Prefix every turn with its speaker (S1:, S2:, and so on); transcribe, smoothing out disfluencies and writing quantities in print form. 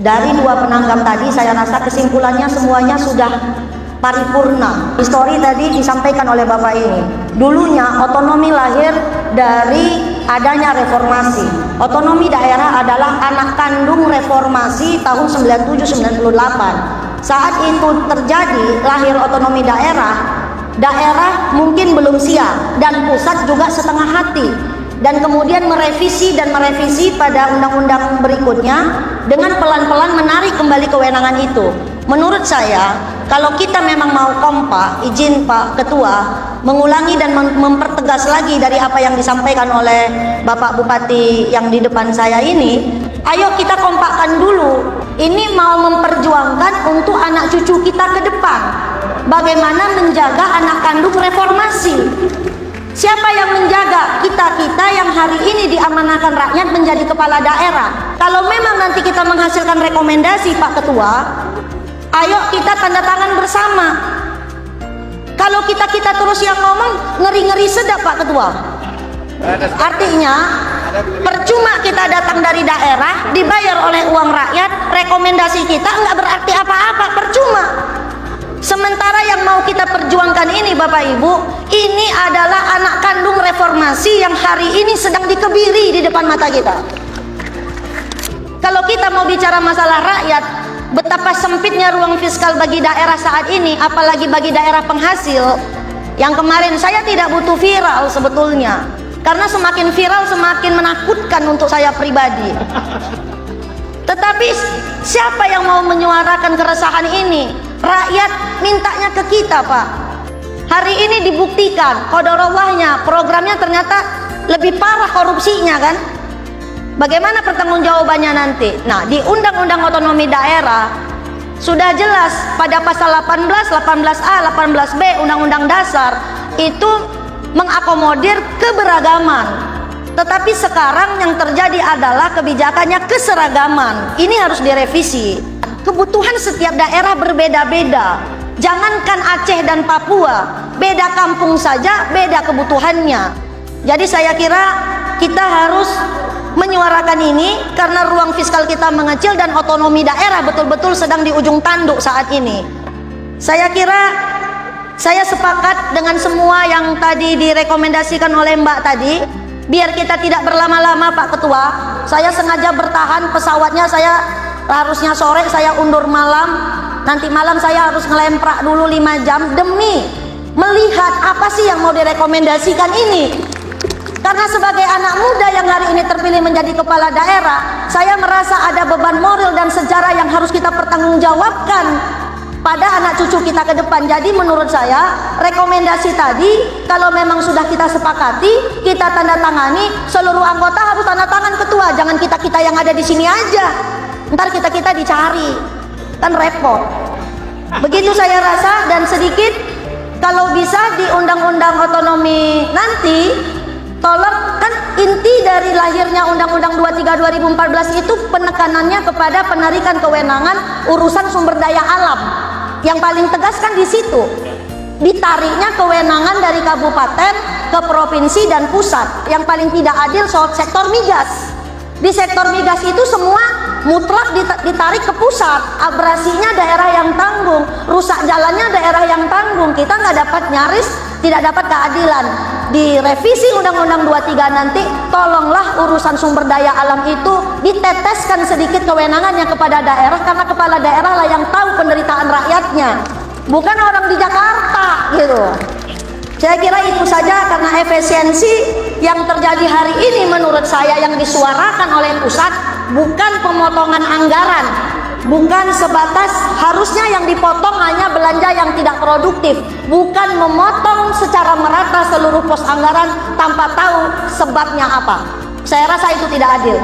S1: Dari dua penanggap tadi saya rasa kesimpulannya semuanya sudah paripurna. Histori tadi disampaikan oleh Bapak ini. Dulunya otonomi lahir dari adanya reformasi. Otonomi daerah adalah anak kandung reformasi tahun 97-98. Saat itu terjadi lahir otonomi daerah, daerah mungkin belum siap dan pusat juga setengah hati, dan kemudian merevisi pada undang-undang berikutnya dengan pelan-pelan menarik kembali kewenangan itu. Menurut saya, kalau kita memang mau kompak, izin Pak Ketua mengulangi dan mempertegas lagi dari apa yang disampaikan oleh Bapak Bupati yang di depan saya ini, ayo kita kompakkan dulu. Ini mau memperjuangkan untuk anak cucu kita ke depan, bagaimana menjaga anak kandung reformasi. Siapa yang menjaga kita-kita yang hari ini diamanahkan rakyat menjadi kepala daerah? Kalau memang nanti kita menghasilkan rekomendasi Pak Ketua, ayo kita tanda tangan bersama. Kalau kita terus yang ngomong, ngeri-ngeri sedap Pak Ketua. Artinya percuma kita datang dari daerah, dibayar oleh uang rakyat, rekomendasi kita nggak berarti apa-apa, percuma. Sementara yang mau kita perjuangkan ini Bapak Ibu, ini adalah anak kandung reformasi yang hari ini sedang dikebiri di depan mata kita. Kalau kita mau bicara masalah rakyat, betapa sempitnya ruang fiskal bagi daerah saat ini, apalagi bagi daerah penghasil. Yang kemarin saya tidak butuh viral sebetulnya, karena semakin viral semakin menakutkan untuk saya pribadi. Tetapi siapa yang mau menyuarakan keresahan ini? Rakyat mintanya ke kita Pak. Hari ini dibuktikan qadarallahnya, programnya ternyata lebih parah korupsinya kan. Bagaimana pertanggungjawabannya nanti? Nah, di Undang-Undang Otonomi Daerah sudah jelas pada pasal 18, 18A, 18B Undang-Undang Dasar itu mengakomodir keberagaman. Tetapi sekarang yang terjadi adalah kebijakannya keseragaman. Ini harus direvisi. Kebutuhan setiap daerah berbeda-beda. Jangankan Aceh dan Papua, beda kampung saja beda kebutuhannya. Jadi saya kira kita harus menyuarakan ini karena ruang fiskal kita mengecil dan otonomi daerah betul-betul sedang di ujung tanduk saat ini. Saya kira saya sepakat dengan semua yang tadi direkomendasikan oleh Mbak tadi. Biar kita tidak berlama-lama Pak Ketua, saya sengaja bertahan pesawatnya, saya harusnya sore, saya undur malam. Nanti malam saya harus ngelemprak dulu 5 jam demi melihat apa sih yang mau direkomendasikan ini. Karena sebagai anak muda yang hari ini terpilih menjadi kepala daerah, saya merasa ada beban moral dan sejarah yang harus kita pertanggungjawabkan pada anak cucu kita ke depan. Jadi menurut saya rekomendasi tadi kalau memang sudah kita sepakati, kita tanda tangani, seluruh anggota harus tanda tangan ketua. Jangan kita yang ada di sini aja. Ntar kita dicari, kan repot. Begitu saya rasa. Dan sedikit, kalau bisa di undang-undang otonomi nanti, tolong, kan inti dari lahirnya Undang-Undang 23 2014 itu penekanannya kepada penarikan kewenangan urusan sumber daya alam. Yang paling tegas kan di situ. Ditariknya kewenangan dari kabupaten ke provinsi dan pusat. Yang paling tidak adil soal sektor migas. Di sektor migas itu semua mutlak ditarik ke pusat. Abrasinya daerah yang tanggung, rusak jalannya daerah yang tanggung. Kita nggak dapat, nyaris tidak dapat keadilan. Di revisi Undang-Undang 23 nanti, tolonglah urusan sumber daya alam itu diteteskan sedikit kewenangannya kepada daerah, karena kepala daerah lah yang tahu penderitaan rakyatnya, bukan orang di Jakarta gitu. Saya kira itu saja, karena efisiensi yang terjadi hari ini menurut saya yang disuarakan oleh pusat bukan pemotongan anggaran, bukan sebatas harusnya yang dipotong hanya belanja yang tidak produktif, bukan memotong secara merata seluruh pos anggaran tanpa tahu sebabnya apa. Saya rasa itu tidak adil.